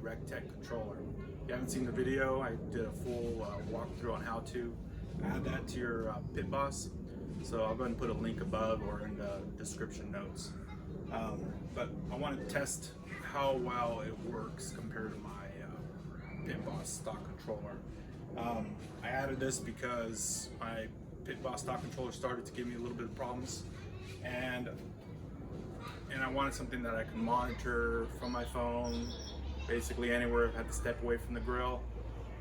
RecTech controller. If you haven't seen the video, I did a full walkthrough on how to add that to your Pit Boss. So I'll go ahead and put a link above or in the description notes. But I want to test how well it works compared to my Pit Boss stock controller. I added this because my Pit Boss stock controller started to give me a little bit of problems, and I wanted something that I can monitor from my phone, basically anywhere. I've had to step away from the grill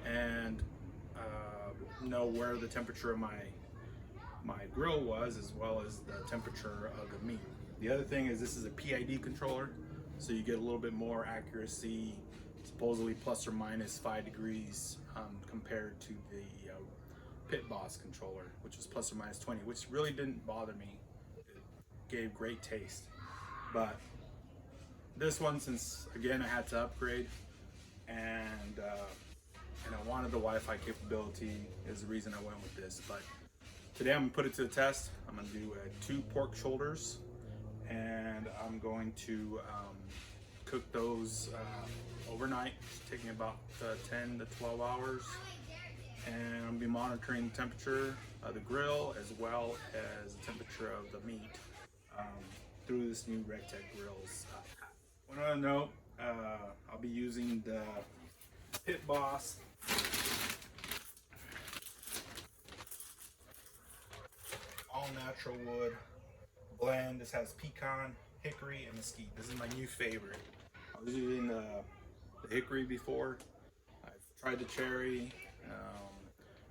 and know where the temperature of my grill was, as well as the temperature of the meat. The other thing is this is a PID controller, so you get a little bit more accuracy, supposedly plus or minus 5 degrees compared to the Pit Boss controller, which was plus or minus 20, which really didn't bother me. It gave great taste. But this one, since again I had to upgrade and I wanted the Wi-Fi capability, is the reason I went with this. But today I'm gonna put it to the test. I'm gonna do 2 pork shoulders, and I'm going to cook those overnight, taking about 10 to 12 hours. And I'm gonna be monitoring the temperature of the grill as well as the temperature of the meat through this new RecTech grills. One other note, I'll be using the Pit Boss all natural wood blend. This has pecan, hickory, and mesquite. This is my new favorite. I was using the hickory before. I've tried the cherry.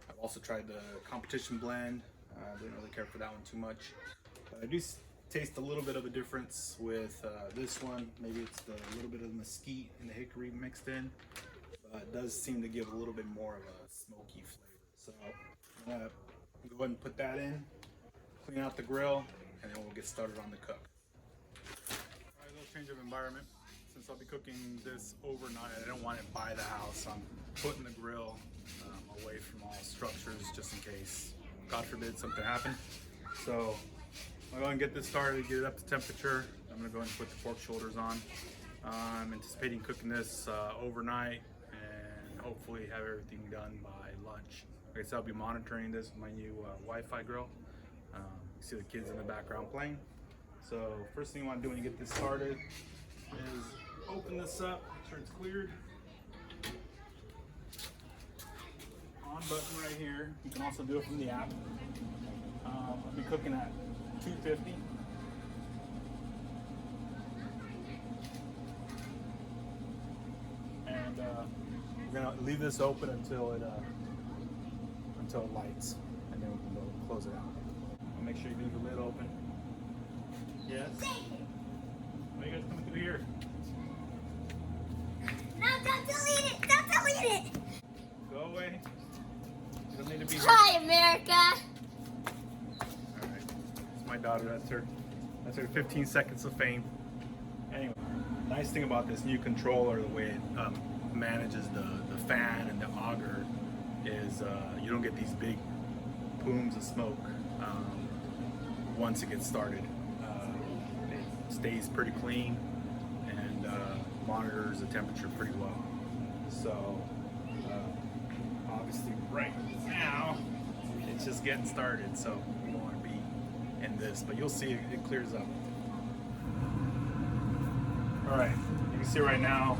I've also tried the competition blend. I didn't really care for that one too much. But I do taste a little bit of a difference with this one. Maybe it's the little bit of the mesquite and the hickory mixed in. But it does seem to give a little bit more of a smoky flavor. So I'm gonna go ahead and put that in, clean out the grill, and then we'll get started on the cook. All right, a little change of environment. Since I'll be cooking this overnight, I don't want it by the house. I'm putting the grill away from all structures just in case, God forbid, something happened. So I'm going to get this started, get it up to temperature. I'm going to go ahead and put the pork shoulders on. I'm anticipating cooking this overnight and hopefully have everything done by lunch. Like I said, I'll be monitoring this with my new Wi-Fi grill. You see the kids in the background playing. So first thing you want to do when you get this started is open this up, make sure it's cleared. On button right here. You can also do it from the app. I'll be cooking at 250. And we're gonna leave this open until it lights, and then we can go close it out. I'll make sure you leave the lid open. Yes. What are you guys coming through here? No, don't delete it! Don't delete it! Go away. You don't need to be here. Hi, America! Alright. It's my daughter. That's her 15 seconds of fame. Anyway, nice thing about this new controller, the way it manages the fan and the auger, is you don't get these big plumes of smoke once it gets started. It stays pretty clean and monitors the temperature pretty well. So obviously right now it's just getting started, so we don't want to be in this, but you'll see it clears up. All right, you can see right now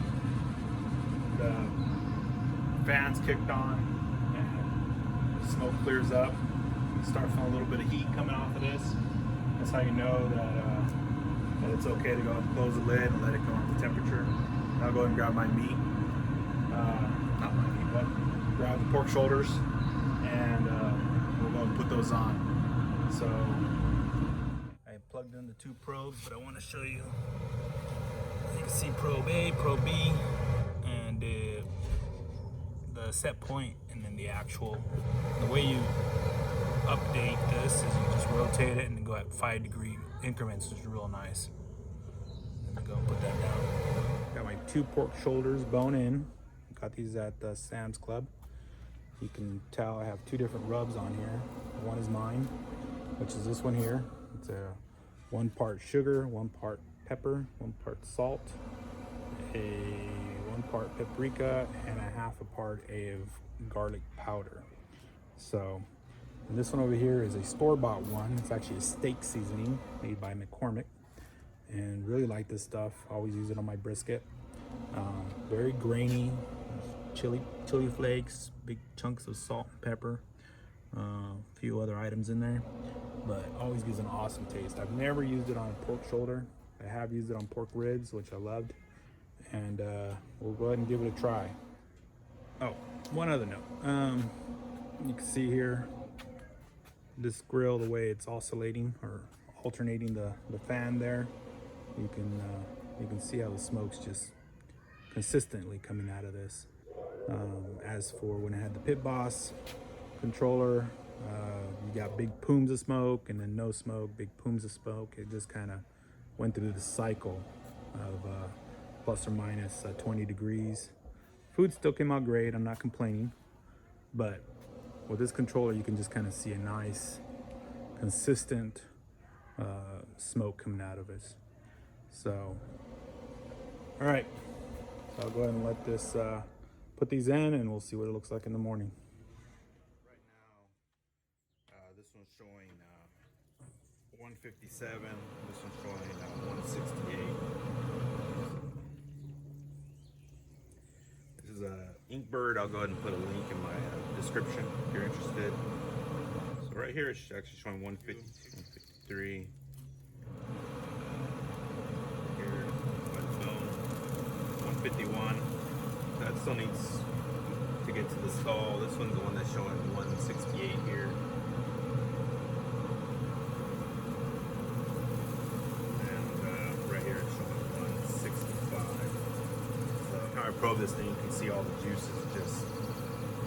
the fan's kicked on and the smoke clears up. You start feeling a little bit of heat coming off of this. That's how you know that it's okay to go and close the lid and let it go on the temperature. And I'll go ahead and grab my meat, not my meat, but grab the pork shoulders, and we'll go and put those on. So I plugged in the 2 probes, but I want to show you. You can see probe A, probe B, and the set point, and then the way you update this is you just rotate it and then go at 5-degree increments, which is real nice. Let me go and put that down. Got my 2 pork shoulders bone in. Got these at Sam's Club. You can tell I have 2 different rubs on here. One is mine, which is this one here. It's a 1 part sugar, 1 part pepper, 1 part salt, 1 1 part paprika and a 1/2 part of garlic powder. So, and this one over here is a store-bought one. It's actually a steak seasoning made by McCormick, and really like this stuff. Always use it on my brisket. Very grainy, chili flakes, big chunks of salt and pepper, a few other items in there, but always gives an awesome taste. I've never used it on a pork shoulder. I have used it on pork ribs, which I loved, and we'll go ahead and give it a try. Oh, one other note. You can see here, this grill, the way it's oscillating or alternating the fan there, you can see how the smoke's just consistently coming out of this. As for when I had the Pit Boss controller, you got big plumes of smoke and then no smoke, big plumes of smoke. It just kind of went through the cycle of plus or minus 20 degrees. Food still came out great, I'm not complaining, but with this controller you can just kind of see a nice consistent smoke coming out of it. So, all right, so I'll go ahead and let this put these in, and we'll see what it looks like in the morning. Right now, this one's showing 157. This one's showing 168. This is a Inkbird. I'll go ahead and put a link in my description if you're interested. So right here it's actually showing 150, 153. Here, by the phone, 151. That still needs to get to the stall. This one's the one that's showing 168 here. And right here it's showing 165. So now I probe this thing, you can see all the juices just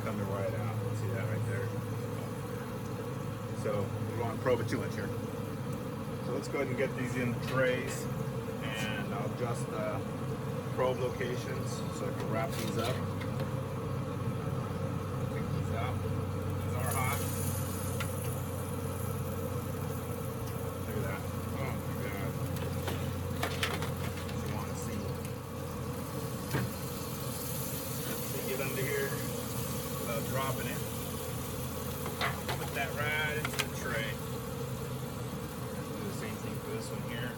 coming right out. See that right there? So we don't want to probe it too much here. So let's go ahead and get these in trays, and I'll adjust the probe locations so I can wrap these up. Take these out. These are hot. Look at that. Oh my god. You want to see. Let's get under here without dropping it. Put that right into the tray. Do the same thing for this one here.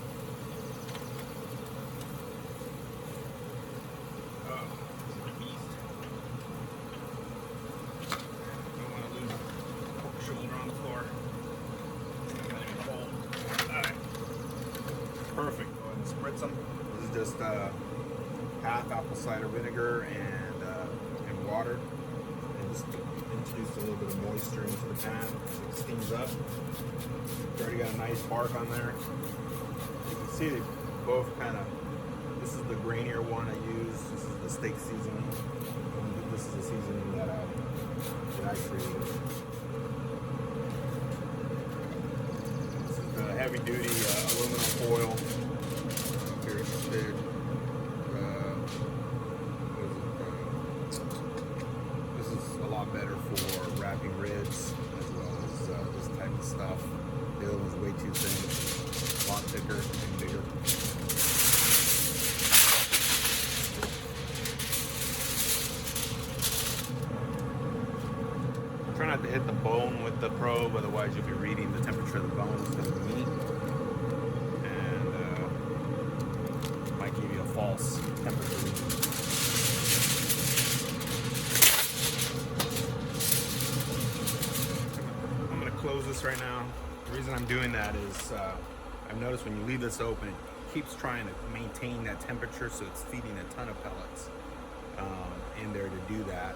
Perfect. Go ahead and spritz them. This is just 1/2 apple cider vinegar and water, and just introduce a little bit of moisture into the pan so it steams up. It's already got a nice bark on there. You can see they both kind of. This is the grainier one I use. This is the steak seasoning. And this is the seasoning that I created. Heavy duty aluminum foil. If you're interested, this is a lot better for wrapping ribs as well as this type of stuff. The other one's way too thin, a lot thicker and bigger. Try not to hit the bone with the probe, otherwise you'll be reading the temperature of the bone instead of the meat, and might give you a false temperature. I'm going to close this right now. The reason I'm doing that is I've noticed when you leave this open, it keeps trying to maintain that temperature, so it's feeding a ton of pellets in there to do that.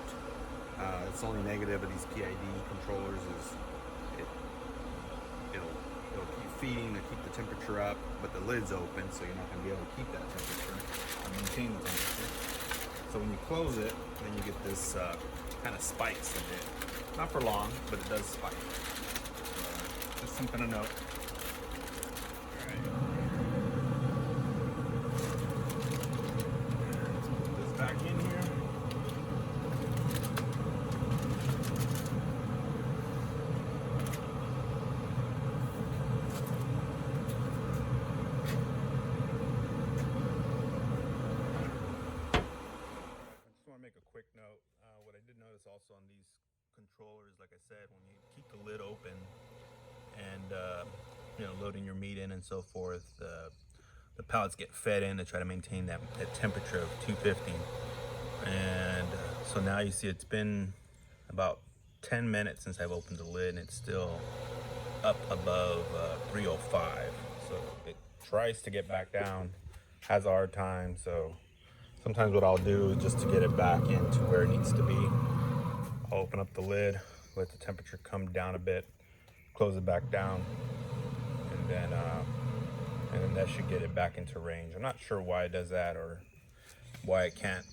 It's the only negative of these PID controllers is it'll keep feeding to keep the temperature up, but the lid's open, so you're not going to be able to keep that temperature or maintain the temperature. So when you close it, then you get this kind of spikes a bit. Not for long, but it does spike. Just something to note. All right. Put this back in here. said, when you keep the lid open and loading your meat in and so forth, the pellets get fed in to try to maintain that temperature of 250. And so now you see it's been about 10 minutes since I've opened the lid, and it's still up above 305. So it tries to get back down, has a hard time. So sometimes what I'll do, just to get it back into where it needs to be, I'll open up the lid, let the temperature come down a bit, close it back down, and then that should get it back into range. I'm not sure why it does that or why it can't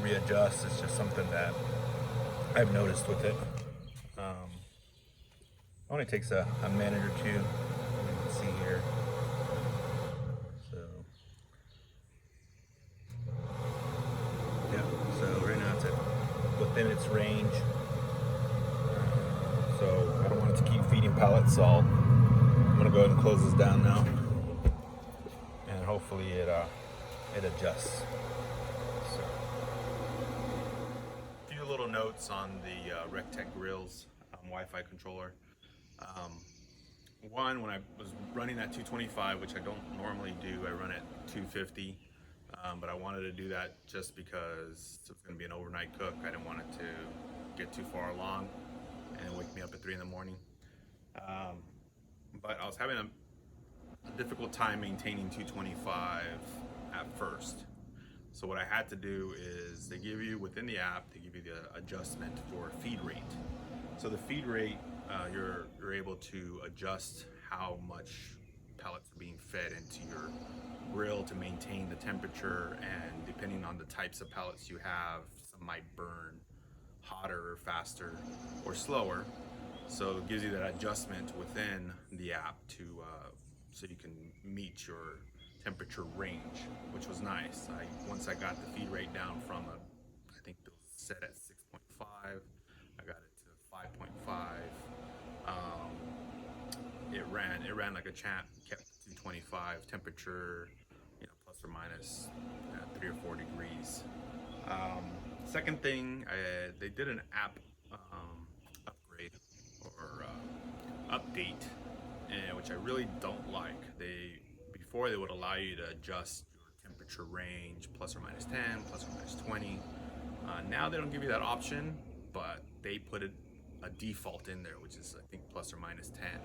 readjust. It's just something that I've noticed with it. It only takes a minute or two. You can see here. So yeah, so right now it's within its range. So I don't want it to keep feeding pellet salt. I'm gonna go ahead and close this down now, and hopefully it adjusts. So, a few little notes on the Rectech grills Wi-Fi controller. One, when I was running that 225, which I don't normally do, I run at 250, but I wanted to do that just because it's going to be an overnight cook. I didn't want it to get too far along and wake me up at 3 in the morning. But I was having a difficult time maintaining 225 at first. So what I had to do is, they give you, within the app, they give you the adjustment for feed rate. So the feed rate, you're able to adjust how much pellets are being fed into your grill to maintain the temperature, and depending on the types of pellets you have, some might burn hotter or faster or slower. So it gives you that adjustment within the app to so you can meet your temperature range, which was nice. Once I got the feed rate down from I think it was set at 6.5, I got it to 5.5. It ran like a champ, kept 225 temperature, plus or minus 3 or 4 degrees. Second thing, they did an app upgrade or update, which I really don't like. Before they would allow you to adjust your temperature range plus or minus 10, plus or minus 20. Now they don't give you that option, but they put a default in there, which is I think plus or minus 10.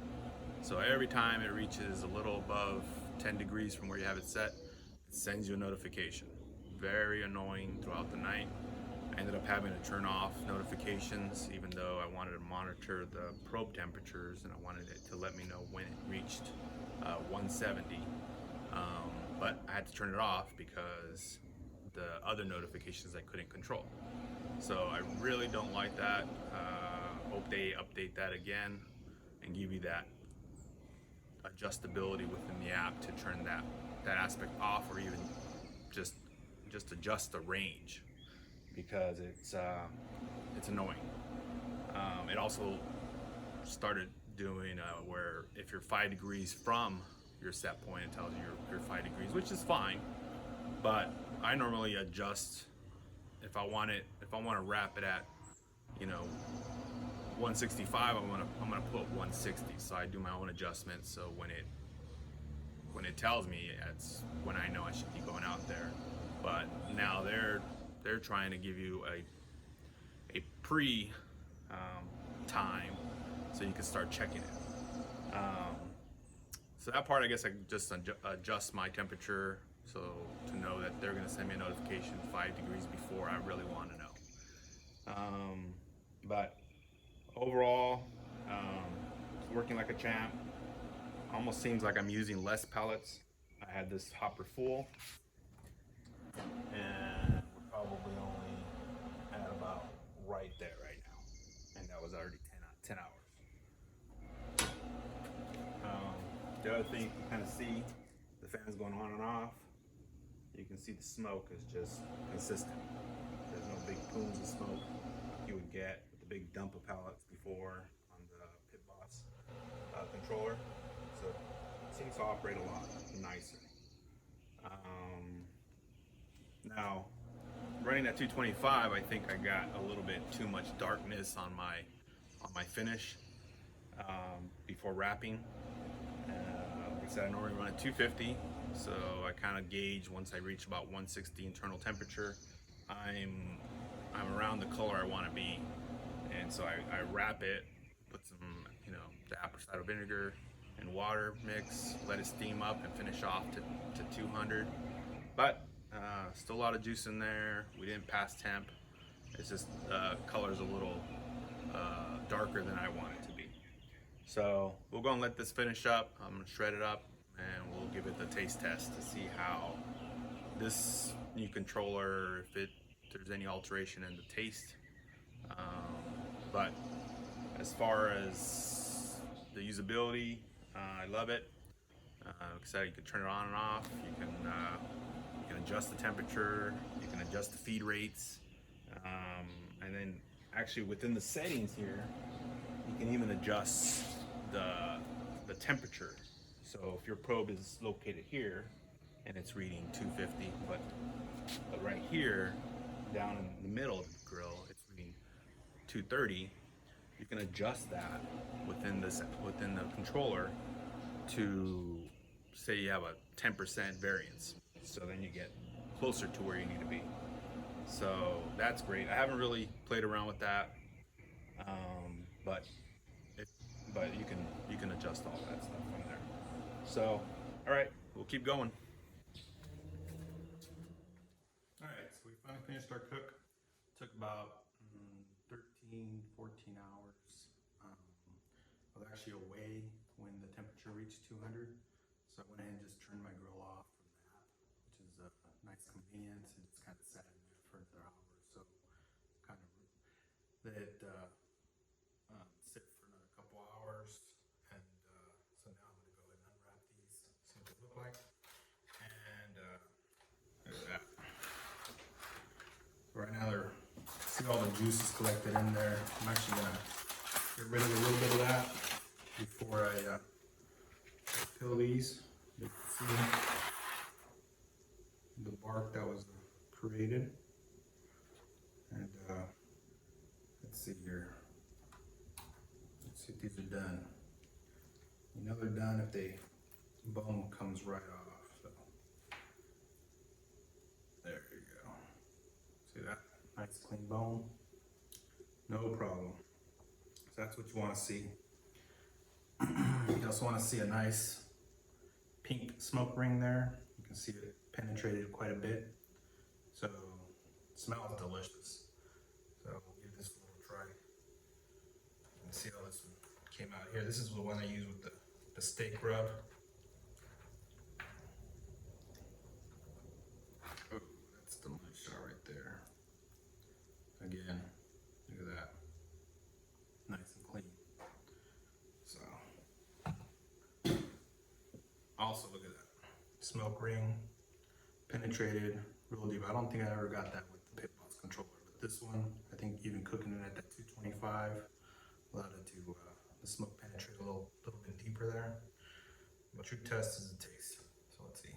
So every time it reaches a little above 10 degrees from where you have it set, it sends you a notification. Very annoying throughout the night. I ended up having to turn off notifications, even though I wanted to monitor the probe temperatures and I wanted it to let me know when it reached 170. But I had to turn it off because the other notifications I couldn't control. So I really don't like that. Hope they update that again and give you that adjustability within the app to turn that aspect off, or even just adjust the range, because it's annoying. It also started doing where if you're 5 degrees from your set point, it tells you you're 5 degrees, which is fine. But I normally adjust if I want to wrap it at 165. I'm gonna put 160. So I do my own adjustments. So when it tells me, it's when I know I should be going out there. But now they're trying to give you a pre time so you can start checking it. So that part, I guess I just adjust my temperature so to know that they're going to send me a notification 5 degrees before I really want to know. But overall, it's working like a champ. Almost seems like I'm using less pellets. I had this hopper full, and we're probably only at about right there right now, and that was already 10 hours. The other thing, you can kind of see the fans going on and off. You can see the smoke is just consistent. There's no big plumes of smoke you would get with the big dump of pellets before on the Pit Boss controller. So it seems to operate a lot nicer. Now, running at 225, I think I got a little bit too much darkness on my on my finish before wrapping. Like I said, I normally run at 250, so I kind of gauge once I reach about 160 internal temperature, I'm around the color I want to be, and so I wrap it, put some, the apple cider vinegar and water mix, let it steam up, and finish off to 200. But still a lot of juice in there. We didn't pass temp. It's just color's a little darker than I want it to be. So we'll go and let this finish up. I'm gonna shred it up and we'll give it the taste test to see how this new controller, if there's any alteration in the taste. But as far as the usability, I love it. Like I said, you can turn it on and off. You can adjust the temperature. You can adjust the feed rates, and then actually within the settings here, you can even adjust the temperature. So if your probe is located here and it's reading 250, but right here, down in the middle of the grill, it's reading 230. You can adjust that within the controller to say you have a 10% variance. So then you get closer to where you need to be. So that's great. I haven't really played around with that, but you can adjust all that stuff from there. So, all right, we'll keep going. All right, so we finally finished our cook. Took about 13, 14 hours. I was actually away when the temperature reached 200, so I went ahead and just turned my grill off from that, which is a nice convenience, and just kind of sat in there for another hour. So kind of let it sit for another couple hours, and so now I'm going to go ahead and unwrap these, see what they look like, and look at that. Right now see all the juices collected in there. I'm actually going to get rid of a little bit of that before I peel these. You can see the bark that was created. And let's see here. Let's see if these are done. You know they're done if the bone comes right off. So there you go. See that? Nice clean bone. No problem. So that's what you want to see. You also want to see a nice pink smoke ring there. You can see it penetrated quite a bit. So it smells delicious. So we'll give this a little try. You can see how this one came out here. This is the one I use with the steak rub. Oh, that's the nice shot right there. Again, look at that. Nice and clean. So, also look at that. Smoke ring, penetrated, real deep. I don't think I ever got that with the pit boss controller, but this one, I think even cooking it at that 225 allowed it to, the smoke penetrate a little bit deeper there. But true test is the taste. So let's see.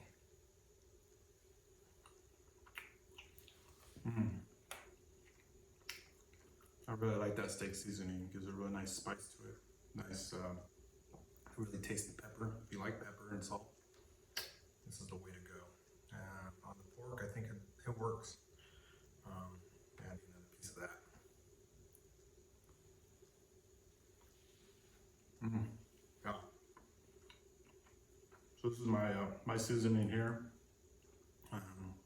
I really like that steak seasoning. It gives a really nice spice to it. Nice, really taste the pepper. If you like pepper and salt, this is the way to go. On the pork, I think it works. Add another piece of that. Yeah. So this is my seasoning here.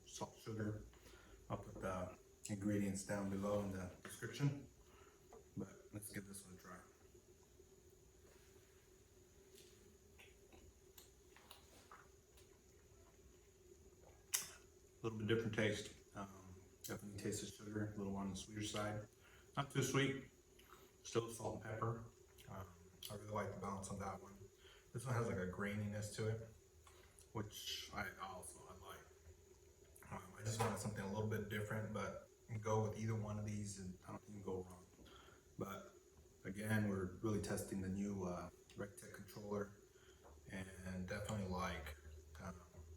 Salt, sugar. I'll put the ingredients down below in the description. But let's give this one a try. A little bit different taste. Definitely taste the sugar, a little on the sweeter side. Not too sweet, still salt and pepper. I really like the balance on that one. This one has like a graininess to it, which I like. I just wanted something a little bit different, but you can go with either one of these and I don't think you can go wrong. But again, we're really testing the new RegTech controller, and definitely like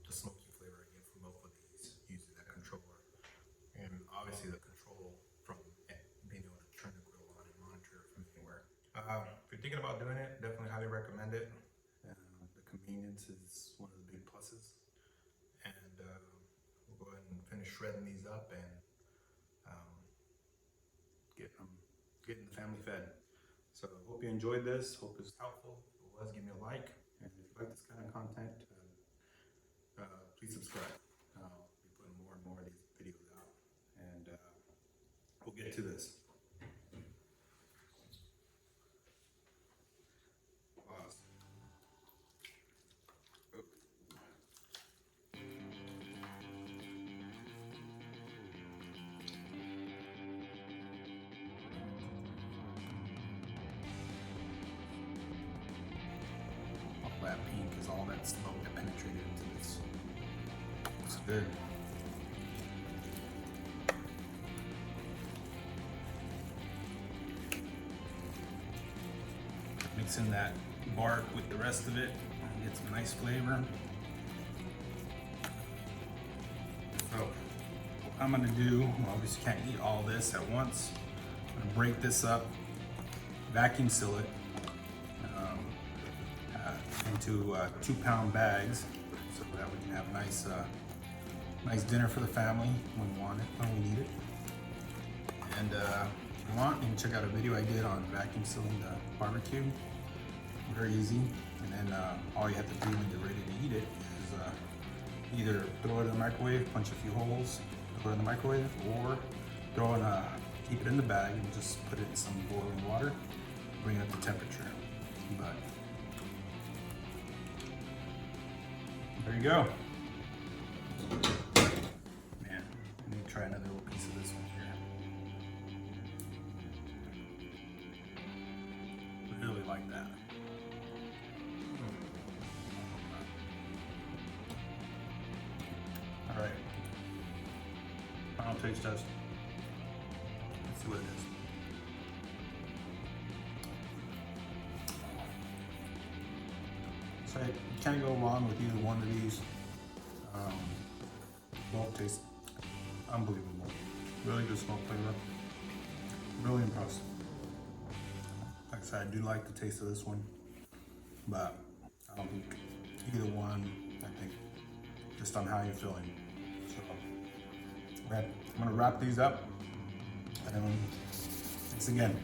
the smoky flavor I get from both of these using that controller. And obviously the control from being able to turn the grill on and monitor it from anywhere. convenience is one of the big pluses. And we'll go ahead and finish shredding these up and getting the family fed. So hope you enjoyed this. Hope it's helpful. If it was, give me a like. And if you like this kind of content, please subscribe. I'll be putting more and more of these videos out. And we'll get to this. Pause. That pink is all that smoke that penetrated into this. Looks good. Mixing that bark with the rest of it, get some nice flavor. So what I'm gonna do, well, obviously can't eat all this at once. I'm gonna break this up, vacuum seal it, into 2-pound bags, so that we can have nice dinner for the family when we want it, when we need it. And if you want, you can check out a video I did on vacuum sealing the barbecue. Very easy. And then all you have to do when you're ready to eat it is either throw it in the microwave, punch a few holes, throw it in the microwave, or keep it in the bag and just put it in some boiling water, bring up the temperature. But there you go. Man, let me try another little piece of this one here. Really like that. All right. Final taste test. Let's see what it is. So you can't go wrong with either one of these. Both taste unbelievable. Really good smoke flavor. Really impressed. Like I said, I do like the taste of this one, but I don't think either one, I think just on how you're feeling. So, okay, I'm gonna wrap these up, and thanks again.